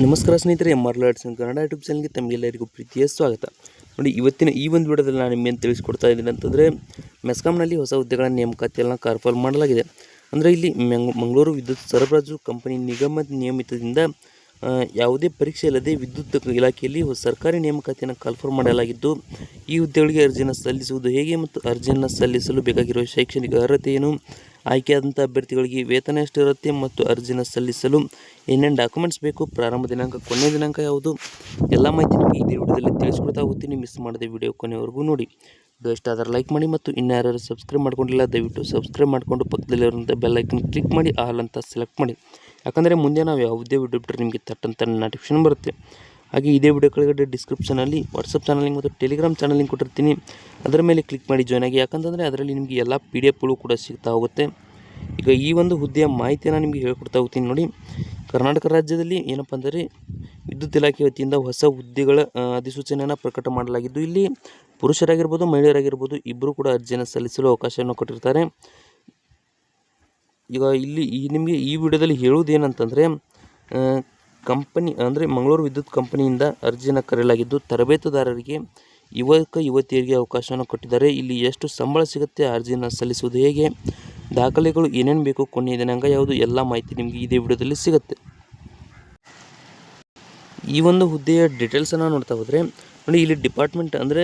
ನಮಸ್ಕಾರ ಸ್ನೇಹಿತರೆ, MR Lads Kannada YouTube ಚಾನಲ್ಗೆ ತಮಗೆಲ್ಲರಿಗೂ ಪ್ರೀತಿಯ ಸ್ವಾಗತ. ನೋಡಿ, ಇವತ್ತಿನ ಈ ಒಂದು ವಿಡಿಯೋದಲ್ಲಿ ನಾನು ನಿಮಗೆ ತಿಳಿಸ್ಕೊಡ್ತಾ ಇದ್ದೀನಿ ಅಂತಂದರೆ, ಮೆಸ್ಕಾಂನಲ್ಲಿ ಹೊಸ ಹುದ್ದೆಗಳ ನೇಮಕಾತಿಯನ್ನು ಕನ್ಫರ್ಮ್ ಮಾಡಲಾಗಿದೆ. ಅಂದರೆ ಇಲ್ಲಿ ಮಂಗಳೂರು ವಿದ್ಯುತ್ ಸರಬರಾಜು ಕಂಪನಿ ನಿಗಮ ನಿಯಮಿತದಿಂದ ಯಾವುದೇ ಪರೀಕ್ಷೆ ಇಲ್ಲದೆ ವಿದ್ಯುತ್ ಇಲಾಖೆಯಲ್ಲಿ ಸರ್ಕಾರಿ ನೇಮಕಾತಿಯನ್ನು ಕನ್ಫರ್ಮ್ ಮಾಡಲಾಗಿದ್ದು, ಈ ಹುದ್ದೆಗಳಿಗೆ ಅರ್ಜಿಯನ್ನು ಸಲ್ಲಿಸುವುದು ಹೇಗೆ ಮತ್ತು ಅರ್ಜಿಯನ್ನು ಸಲ್ಲಿಸಲು ಬೇಕಾಗಿರುವ ಶೈಕ್ಷಣಿಕ ಅರ್ಹತೆ ಏನು, ಆಯ್ಕೆಯಾದಂಥ ಅಭ್ಯರ್ಥಿಗಳಿಗೆ ವೇತನ ಎಷ್ಟಿರುತ್ತೆ ಮತ್ತು ಅರ್ಜಿನ ಸಲ್ಲಿಸಲು ಏನೇನು ಡಾಕ್ಯುಮೆಂಟ್ಸ್ ಬೇಕು, ಪ್ರಾರಂಭ ದಿನಾಂಕ ಕೊನೆಯ ದಿನಾಂಕ ಯಾವುದು, ಎಲ್ಲ ಮಾಹಿತಿ ನಿಮಗೆ ಇದೇ ವಿಡಿಯೋದಲ್ಲಿ ತಿಳಿಸ್ಕೊಡ್ತಾ ಹೋಗ್ತೀನಿ. ಮಿಸ್ ಮಾಡದೆ ವಿಡಿಯೋ ಕೊನೆವರೆಗೂ ನೋಡಿ. ಇದು ಇಷ್ಟ ಆದರೆ ಲೈಕ್ ಮಾಡಿ ಮತ್ತು ಇನ್ನು ಯಾರು ಸಬ್ಸ್ಕ್ರೈಬ್ ಮಾಡ್ಕೊಂಡಿಲ್ಲ ದಯವಿಟ್ಟು ಸಬ್ಸ್ಕ್ರೈಬ್ ಮಾಡಿಕೊಂಡು ಪಕ್ಕದಲ್ಲಿರುವಂಥ ಬೆಲ್ ಐಕನ್ ಕ್ಲಿಕ್ ಮಾಡಿ ಆಲ್ ಅಂತ ಸೆಲೆಕ್ಟ್ ಮಾಡಿ. ಯಾಕಂದರೆ ಮುಂದೆ ನಾವು ಯಾವುದೇ ವಿಡಿಯೋ ಬಿಟ್ಟರೆ ನಿಮಗೆ ತಟ್ಟಂತ ನೋಟಿಫಿಕೇಶನ್ ಬರುತ್ತೆ. ಹಾಗೆ ಇದೇ ವಿಡಿಯೋ ಕೆಳಗಡೆ ಡಿಸ್ಕ್ರಿಪ್ಷನಲ್ಲಿ ವಾಟ್ಸಪ್ ಚಾನಲ್ ಲಿಂಕ್ ಮತ್ತು ಟೆಲಿಗ್ರಾಮ್ ಚಾನಲ್ ಲಿಂಕ್ ಕೊಟ್ಟಿರ್ತೀನಿ. ಅದರ ಮೇಲೆ ಕ್ಲಿಕ್ ಮಾಡಿ ಜಾಯ್ನ್ ಆಗಿ. ಯಾಕಂತಂದರೆ ಅದರಲ್ಲಿ ನಿಮಗೆ ಎಲ್ಲ PDF ಕೂಡ ಸಿಗ್ತಾ ಹೋಗುತ್ತೆ. ಈಗ ಈ ಒಂದು ಹುದ್ದೆಯ ಮಾಹಿತಿಯನ್ನು ನಿಮಗೆ ಹೇಳ್ಕೊಡ್ತಾ ಹೋಗ್ತೀನಿ. ನೋಡಿ, ಕರ್ನಾಟಕ ರಾಜ್ಯದಲ್ಲಿ ಏನಪ್ಪ ಅಂದರೆ ವಿದ್ಯುತ್ ಇಲಾಖೆ ವತಿಯಿಂದ ಹೊಸ ಹುದ್ದೆಗಳ ಅಧಿಸೂಚನೆಯನ್ನು ಪ್ರಕಟ ಮಾಡಲಾಗಿದ್ದು, ಇಲ್ಲಿ ಪುರುಷರಾಗಿರ್ಬೋದು ಮಹಿಳೆಯರಾಗಿರ್ಬೋದು ಇಬ್ಬರು ಕೂಡ ಅರ್ಜಿಯನ್ನು ಸಲ್ಲಿಸಲು ಅವಕಾಶವನ್ನು ಕೊಟ್ಟಿರ್ತಾರೆ. ಈಗ ಇಲ್ಲಿ ನಿಮಗೆ ಈ ವಿಡಿಯೋದಲ್ಲಿ ಹೇಳುವುದೇನಂತಂದರೆ, ಕಂಪನಿ ಅಂದರೆ ಮಂಗಳೂರು ವಿದ್ಯುತ್ ಕಂಪನಿಯಿಂದ ಅರ್ಜಿಯನ್ನು ಕರೆಯಲಾಗಿದ್ದು, ತರಬೇತುದಾರರಿಗೆ ಯುವತಿಯರಿಗೆ ಅವಕಾಶವನ್ನು ಕೊಟ್ಟಿದ್ದಾರೆ. ಇಲ್ಲಿ ಎಷ್ಟು ಸಂಬಳ ಸಿಗುತ್ತೆ, ಅರ್ಜಿಯನ್ನು ಸಲ್ಲಿಸುವುದು ಹೇಗೆ, ದಾಖಲೆಗಳು ಏನೇನು ಬೇಕು, ಕೊನೆಯ ದಿನಾಂಕ ಯಾವುದು, ಎಲ್ಲ ಮಾಹಿತಿ ನಿಮಗೆ ಇದೇ ವಿಡಿಯೋದಲ್ಲಿ ಸಿಗುತ್ತೆ. ಈ ಒಂದು ಹುದ್ದೆಯ ಡೀಟೇಲ್ಸನ್ನು ನೋಡ್ತಾ ಹೋದರೆ, ನೋಡಿ, ಇಲ್ಲಿ ಡಿಪಾರ್ಟ್ಮೆಂಟ್ ಅಂದರೆ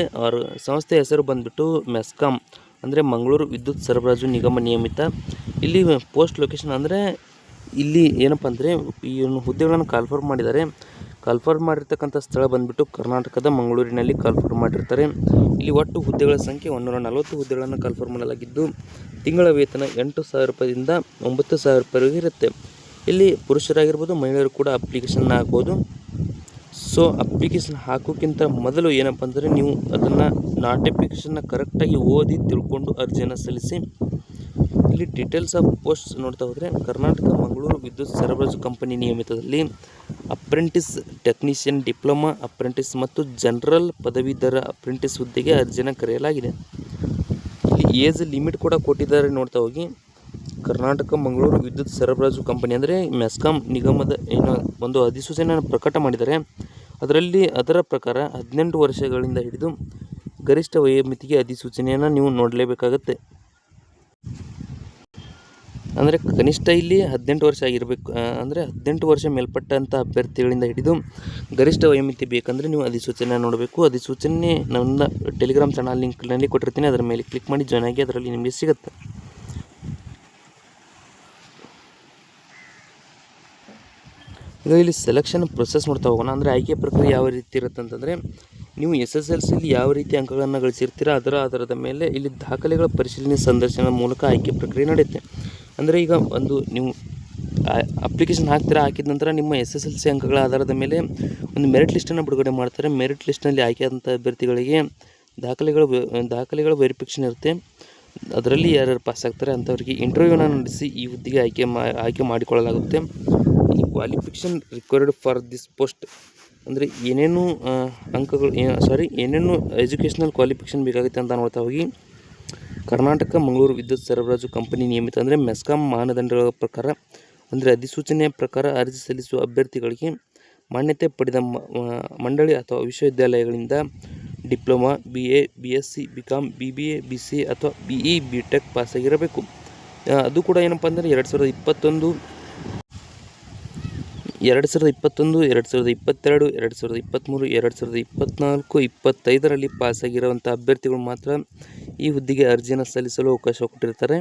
ಸಂಸ್ಥೆ ಹೆಸರು ಬಂದುಬಿಟ್ಟು ಮೆಸ್ಕಾಂ ಅಂದರೆ ಮಂಗಳೂರು ವಿದ್ಯುತ್ ಸರಬರಾಜು ನಿಗಮ ನಿಯಮಿತ. ಇಲ್ಲಿ ಪೋಸ್ಟ್ ಲೊಕೇಶನ್ ಅಂದರೆ ಇಲ್ಲಿ ಏನಪ್ಪ ಅಂದರೆ ಈ ಹುದ್ದೆಗಳನ್ನು ಕನ್ಫರ್ಮ್ ಮಾಡಿದ್ದಾರೆ. ಕನ್ಫರ್ಮ್ ಮಾಡಿರ್ತಕ್ಕಂಥ ಸ್ಥಳ ಬಂದುಬಿಟ್ಟು ಕರ್ನಾಟಕದ ಮಂಗಳೂರಿನಲ್ಲಿ ಕನ್ಫರ್ಮ್ ಮಾಡಿರ್ತಾರೆ. ಇಲ್ಲಿ ಒಟ್ಟು ಹುದ್ದೆಗಳ ಸಂಖ್ಯೆ 140 ಹುದ್ದೆಗಳನ್ನು ಕನ್ಫರ್ಮ್ ಮಾಡಲಾಗಿದ್ದು, ತಿಂಗಳ ವೇತನ 8,000 ರೂಪಾಯಿಯಿಂದ 9,000 ರೂಪಾಯಿವರೆಗೆ ಇರುತ್ತೆ. ಇಲ್ಲಿ ಪುರುಷರಾಗಿರ್ಬೋದು ಮಹಿಳೆಯರು ಕೂಡ ಅಪ್ಲಿಕೇಶನ್ ಹಾಕ್ಬೋದು. ಸೊ ಅಪ್ಲಿಕೇಶನ್ ಹಾಕೋಕ್ಕಿಂತ ಮೊದಲು ಏನಪ್ಪ ಅಂದರೆ ನೀವು ಅದನ್ನು ನೋಟಿಫಿಕೇಷನ್ನ ಕರೆಕ್ಟಾಗಿ ಓದಿ ತಿಳ್ಕೊಂಡು ಅರ್ಜಿಯನ್ನು ಸಲ್ಲಿಸಿ. ಇಲ್ಲಿ ಡೀಟೇಲ್ಸ್ ಆಫ್ ಪೋಸ್ಟ್ ನೋಡ್ತಾ ಹೋದರೆ, ಕರ್ನಾಟಕ ಮಂಗಳೂರು ವಿದ್ಯುತ್ ಸರಬರಾಜು ಕಂಪನಿ ನಿಯಮಿತದಲ್ಲಿ ಅಪ್ರೆಂಟಿಸ್ ಟೆಕ್ನಿಷಿಯನ್, ಡಿಪ್ಲೊಮಾ ಅಪ್ರೆಂಟಿಸ್ ಮತ್ತು ಜನರಲ್ ಪದವೀಧರ ಅಪ್ರೆಂಟಿಸ್ ಹುದ್ದೆಗೆ ಅರ್ಜಿಯನ್ನು ಕರೆಯಲಾಗಿದೆ. ಇಲ್ಲಿ ಏಜ್ ಲಿಮಿಟ್ ಕೂಡ ಕೊಟ್ಟಿದ್ದಾರೆ. ನೋಡ್ತಾ ಹೋಗಿ, ಕರ್ನಾಟಕ ಮಂಗಳೂರು ವಿದ್ಯುತ್ ಸರಬರಾಜು ಕಂಪನಿ ಅಂದರೆ ಮೆಸ್ಕಾಂ ನಿಗಮದ ಏನೋ ಒಂದು ಅಧಿಸೂಚನೆಯನ್ನು ಪ್ರಕಟ ಮಾಡಿದ್ದಾರೆ. ಅದರ ಪ್ರಕಾರ 18 ವರ್ಷಗಳಿಂದ ಹಿಡಿದು ಗರಿಷ್ಠ ವಯೋಮಿತಿಗೆ ಅಧಿಸೂಚನೆಯನ್ನು ನೀವು ನೋಡಲೇಬೇಕಾಗತ್ತೆ. ಅಂದರೆ ಕನಿಷ್ಠ ಇಲ್ಲಿ 18 ವರ್ಷ ಆಗಿರಬೇಕು. ಅಂದರೆ 18 ವರ್ಷ ಮೇಲ್ಪಟ್ಟಂಥ ಅಭ್ಯರ್ಥಿಗಳಿಂದ ಹಿಡಿದು ಗರಿಷ್ಠ ವಯೋಮಿತಿ ಬೇಕಂದರೆ ನೀವು ಅಧಿಸೂಚನೆ ನೋಡಬೇಕು. ಅಧಿಸೂಚನೆ ನನ್ನ ಟೆಲಿಗ್ರಾಮ್ ಚಾನಲ್ ಲಿಂಕ್ನಲ್ಲಿ ಕೊಟ್ಟಿರ್ತೀನಿ. ಅದರ ಮೇಲೆ ಕ್ಲಿಕ್ ಮಾಡಿ ಜಾಯ್ನ್ ಆಗಿ, ಅದರಲ್ಲಿ ನಿಮಗೆ ಸಿಗುತ್ತೆ. ಈಗ ಇಲ್ಲಿ ಸೆಲೆಕ್ಷನ್ ಪ್ರೊಸೆಸ್ ನೋಡ್ತಾ ಹೋಗೋಣ. ಅಂದರೆ ಆಯ್ಕೆ ಪ್ರಕ್ರಿಯೆ ಯಾವ ರೀತಿ ಇರುತ್ತೆ ಅಂತಂದರೆ, ನೀವು SSLCಯಲ್ಲಿ ಯಾವ ರೀತಿ ಅಂಕಗಳನ್ನು ಗಳಿಸಿರ್ತೀರ ಅದರ ಆಧಾರದ ಮೇಲೆ ಇಲ್ಲಿ ದಾಖಲೆಗಳ ಪರಿಶೀಲನೆ ಸಂದರ್ಶನದ ಮೂಲಕ ಆಯ್ಕೆ ಪ್ರಕ್ರಿಯೆ ನಡೆಯುತ್ತೆ. ಅಂದರೆ ಈಗ ಒಂದು ನೀವು ಅಪ್ಲಿಕೇಶನ್ ಹಾಕಿದ ನಂತರ ನಿಮ್ಮ SSLC ಅಂಕಗಳ ಆಧಾರದ ಮೇಲೆ ಒಂದು ಮೆರಿಟ್ ಲಿಸ್ಟನ್ನು ಬಿಡುಗಡೆ ಮಾಡ್ತಾರೆ. ಮೆರಿಟ್ ಲಿಸ್ಟ್ನಲ್ಲಿ ಆಯ್ಕೆಯಾದಂಥ ಅಭ್ಯರ್ಥಿಗಳಿಗೆ ದಾಖಲೆಗಳ ವೆರಿಫಿಕೇಷನ್ ಇರುತ್ತೆ. ಅದರಲ್ಲಿ ಯಾರ್ಯಾರು ಪಾಸ್ ಆಗ್ತಾರೆ ಅಂಥವರಿಗೆ ಇಂಟರ್ವ್ಯೂನ ನಡೆಸಿ ಈ ಹುದ್ದೆಗೆ ಆಯ್ಕೆ ಮಾಡಿಕೊಳ್ಳಲಾಗುತ್ತೆ. ಈ qualification required for this post ಅಂದರೆ ಏನೇನು ಏನೇನು ಎಜುಕೇಷನಲ್ ಕ್ವಾಲಿಫಿಕೇಷನ್ ಬೇಕಾಗುತ್ತೆ ಅಂತ ನೋಡ್ತಾ ಹೋಗಿ, ಕರ್ನಾಟಕ ಮಂಗಳೂರು ವಿದ್ಯುತ್ ಸರಬರಾಜು ಕಂಪನಿ ನಿಯಮಿತ ಅಂದರೆ ಮೆಸ್ಕಾಂ ಮಾನದಂಡಗಳ ಪ್ರಕಾರ ಅಂದರೆ ಅಧಿಸೂಚನೆಯ ಪ್ರಕಾರ ಅರ್ಜಿ ಸಲ್ಲಿಸುವ ಅಭ್ಯರ್ಥಿಗಳಿಗೆ ಮಾನ್ಯತೆ ಪಡೆದ ಮಂಡಳಿ ಅಥವಾ ವಿಶ್ವವಿದ್ಯಾಲಯಗಳಿಂದ diploma, BA, BSc, BCom, BBA, BCA ಅಥವಾ BE, BTech ಪಾಸಾಗಿರಬೇಕು. ಅದು ಕೂಡ ಏನಪ್ಪ ಅಂದರೆ 2021, 2022, 2023, 2024, 25ರಲ್ಲಿ ಪಾಸಾಗಿರುವಂಥ ಅಭ್ಯರ್ಥಿಗಳು ಮಾತ್ರ ಈ ಹುದ್ದೆಗೆ ಅರ್ಜಿಯನ್ನು ಸಲ್ಲಿಸಲು ಅವಕಾಶ ಕೊಟ್ಟಿರ್ತಾರೆ.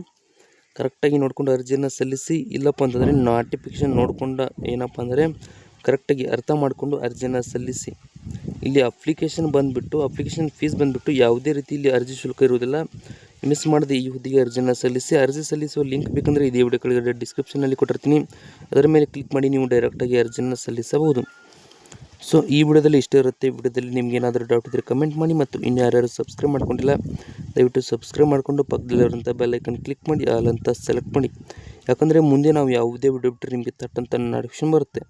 ಕರೆಕ್ಟಾಗಿ ನೋಡಿಕೊಂಡು ಅರ್ಜಿಯನ್ನು ಸಲ್ಲಿಸಿ. ಇಲ್ಲಪ್ಪ ಅಂತಂದರೆ ನೋಟಿಫಿಕೇಷನ್ ನೋಡಿಕೊಂಡು ಏನಪ್ಪ ಅಂದರೆ ಕರೆಕ್ಟಾಗಿ ಅರ್ಥ ಮಾಡಿಕೊಂಡು ಅರ್ಜಿಯನ್ನು ಸಲ್ಲಿಸಿ. ಇಲ್ಲಿ ಅಪ್ಲಿಕೇಶನ್ ಫೀಸ್ ಬಂದುಬಿಟ್ಟು ಯಾವುದೇ ರೀತಿ ಇಲ್ಲಿ ಅರ್ಜಿ ಶುಲ್ಕ ಇರುವುದಿಲ್ಲ. ಮಿಸ್ ಮಾಡದೆ ಈ ಹುದ್ದೆಗೆ ಅರ್ಜಿಯನ್ನು ಸಲ್ಲಿಸಿ. ಅರ್ಜಿ ಸಲ್ಲಿಸುವ ಲಿಂಕ್ ಬೇಕಂದರೆ ಇದೇ ವಿಡಿಯೋ ಕೆಳಗಡೆ ಡಿಸ್ಕ್ರಿಪ್ಷನಲ್ಲಿ ಕೊಟ್ಟಿರ್ತೀನಿ. ಅದರ ಮೇಲೆ ಕ್ಲಿಕ್ ಮಾಡಿ ನೀವು ಡೈರೆಕ್ಟಾಗಿ ಅರ್ಜಿಯನ್ನು ಸಲ್ಲಿಸಬಹುದು. ಸೊ ಈ ವಿಡಿಯೋದಲ್ಲಿ ಇಷ್ಟೇ ಇರುತ್ತೆ. ವಿಡಿಯೋದಲ್ಲಿ ನಿಮ್ಗೆ ಏನಾದರೂ ಡೌಟ್ ಇದ್ದರೆ ಕಮೆಂಟ್ ಮಾಡಿ ಮತ್ತು ಇನ್ನು ಯಾರ್ಯಾರು ಸಬ್ಸ್ಕ್ರೈಬ್ ಮಾಡ್ಕೊಂಡಿಲ್ಲ ದಯವಿಟ್ಟು ಸಬ್ಸ್ಕ್ರೈಬ್ ಮಾಡಿಕೊಂಡು ಪಕ್ಕದಲ್ಲಿರುವಂಥ ಬೆಲ್ ಐಕನ್ ಕ್ಲಿಕ್ ಮಾಡಿ ಆಲ್ ಅಂತ ಸೆಲೆಕ್ಟ್ ಮಾಡಿ. ಯಾಕಂದರೆ ಮುಂದೆ ನಾವು ಯಾವುದೇ ವಿಡಿಯೋ ಬಿಟ್ಟರೆ ನಿಮಗೆ ತಟ್ಟಂತ ನೋಟಿಫಿಕೇಶನ್ ಬರುತ್ತೆ.